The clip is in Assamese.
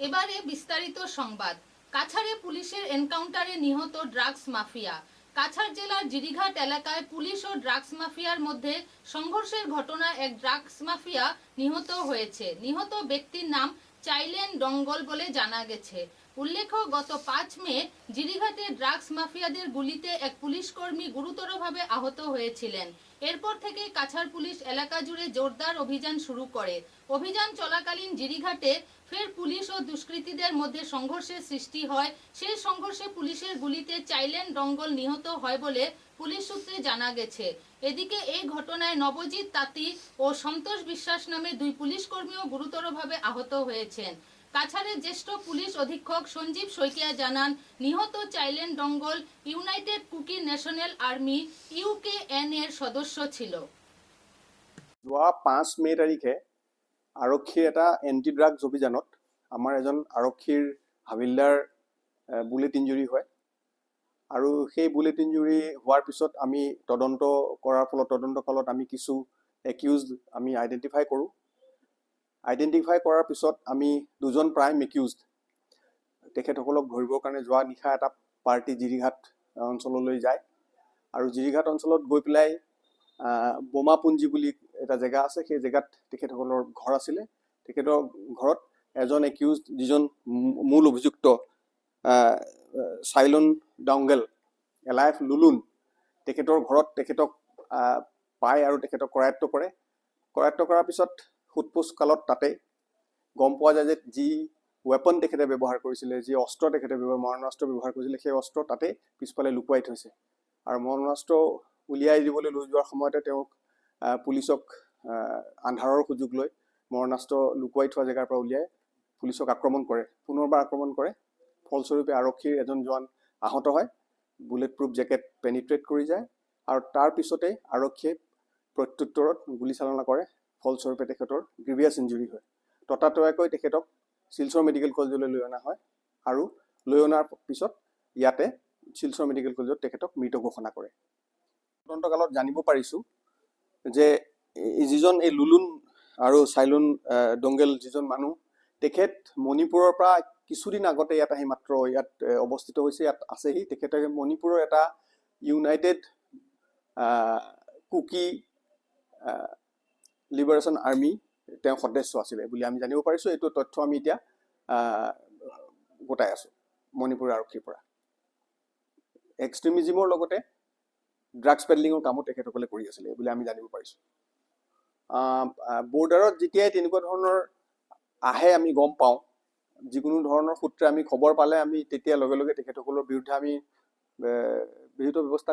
এবারে বিস্তারিত সংবাদ। কাছাড়ে পুলিশের এনকাউন্টারে নিহত ড্রাগস মাফিয়া। কাছাড় জেলার জিরিঘাট এলাকায় পুলিশ ও ড্রাগস মাফিয়ার মধ্যে সংঘর্ষের ঘটনায় এক ড্রাগস মাফিয়া নিহত হয়েছে। নিহত ব্যক্তির নাম চাইলেন ডঙ্গল বলে জানা গেছে। উল্লেখ্য, গত 5 মে জিরিঘাটে ড্রাগস মাফিয়াদের গুলিতে এক পুলিশ কর্মী গুরুতরভাবে আহত হয়েছিলেন। এরপর থেকে কাছাড় পুলিশ এলাকা জুড়ে জোরদার অভিযান শুরু করে। অভিযান চলাকালীন জিরিঘাটে ফের পুলিশ ও দুষ্কৃতীদের মধ্যে সংঘর্ষের সৃষ্টি হয়। সেই সংঘর্ষে পুলিশের গুলিতে চাইলেন ডঙ্গল নিহত হয় বলে পুলিশ সূত্রে জানা গেছে। এদিকে এই ঘটনায় নবজিৎ তাঁতি ও সন্তোষ বিশ্বাস নামে 2 পুলিশ কর্মীও গুরুতরভাবে আহত হয়েছেন। কাছাড়ের জ্যেষ্ঠ পুলিশ অধীক্ষক সঞ্জীব শইকিয়া জানান, নিহত চাইলেন ডঙ্গল United Kuki National Army UKN এর সদস্য ছিল। যোৱা 5 মে তাৰিখে আৰক্ষীৰ এটা এণ্টি ড্ৰাগছ অভিযানত আমাৰ এজন আৰক্ষীৰ হাবিলদাৰ বুলেট ইঞ্জুৰি হয় আৰু সেই বুলেট ইঞ্জুৰি হোৱাৰ পিছত আমি তদন্ত কৰাৰ ফলত তদন্তকালত আমি কিছু একিউজড আমি আইডেণ্টিফাই কৰোঁ। আইডেণ্টিফাই কৰাৰ পিছত আমি 2জন প্ৰাইম একিউজড তেখেতসকলক ধৰিবৰ কাৰণে যোৱা নিশা এটা পাৰ্টি জিৰিঘাট অঞ্চললৈ যায় আৰু জিৰিঘাট অঞ্চলত গৈ পেলাই বোমাপুঞ্জি বুলি এটা জেগা আছে, সেই জেগাত তেখেতসকলৰ ঘৰ আছিলে। তেখেতৰ ঘৰত এজন একিউজড যিজন মূল অভিযুক্ত চাইলন ডংগেল এলাইফ লুলুন, তেখেতৰ ঘৰত তেখেতক পায় আৰু তেখেতক কৰায়ত্ব কৰে। কৰায়ত্ব কৰাৰ পিছত সোধপোছ কালত তাতে গম পোৱা যায় যে যি ৱেপন তেখেতে ব্যৱহাৰ কৰিছিলে, যি অস্ত্ৰ তেখেতে মাৰণাস্ত্ৰ ব্যৱহাৰ কৰিছিলে, সেই অস্ত্ৰ তাতে পিছফালে লুকুৱাই থৈছে আৰু মাৰণাস্ত্ৰ উলিয়াই দিবলৈ লৈ যোৱাৰ সময়তে তেওঁক পুলিচক আন্ধাৰৰ সুযোগ লৈ মৰণাস্ত্ৰ লুকুৱাই থোৱা জেগাৰ পৰা উলিয়াই পুলিচক আক্ৰমণ কৰে, পুনৰবাৰ আক্ৰমণ কৰে। ফলস্বৰূপে আৰক্ষীৰ এজন জোৱান আহত হয়, বুলেট প্ৰুফ জেকেট পেনিট্ৰেট কৰি যায় আৰু তাৰ পিছতে আৰক্ষীয়ে প্ৰত্যুত্তৰত গুলীচালনা কৰে। ফলস্বৰূপে তেখেতৰ গ্ৰিভিয়াছ ইঞ্জুৰি হয়। ততাতৈয়াকৈ তেখেতক শিলচৰ মেডিকেল কলেজলৈ লৈ অনা হয় আৰু লৈ অনাৰ পিছত ইয়াতে শিলচৰ মেডিকেল কলেজত তেখেতক মৃত ঘোষণা কৰে। তদন্তকালত জানিব পাৰিছোঁ যে যিজন এই লুলুন আৰু চাইলুন ডংগেল যিজন মানুহ, তেখেত মণিপুৰৰ পৰা কিছুদিন আগতে ইয়াত আহি মাত্ৰ ইয়াত অৱস্থিত হৈছে, ইয়াত আছেহি। তেখেতে মণিপুৰৰ এটা ইউনাইটেড কুকি লিবাৰেশ্যন আৰ্মি তেওঁ সদস্য আছিলে বুলি আমি জানিব পাৰিছোঁ। এইটো তথ্য আমি এতিয়া গোটাই আছোঁ মণিপুৰ আৰক্ষীৰ পৰা। এক্সট্ৰিমিজিমৰ লগতে ড্ৰাগছ পেডলিঙৰ কামো তেখেতসকলে কৰি আছিলে বুলি আমি জানিব পাৰিছোঁ। বৰ্ডাৰত যেতিয়াই তেনেকুৱা ধৰণৰ আহে আমি গম পাওঁ, যিকোনো ধৰণৰ সূত্ৰে আমি খবৰ পালে আমি তেতিয়া লগে লগে তেখেতসকলৰ বিৰুদ্ধে আমি বিহিত ব্যৱস্থা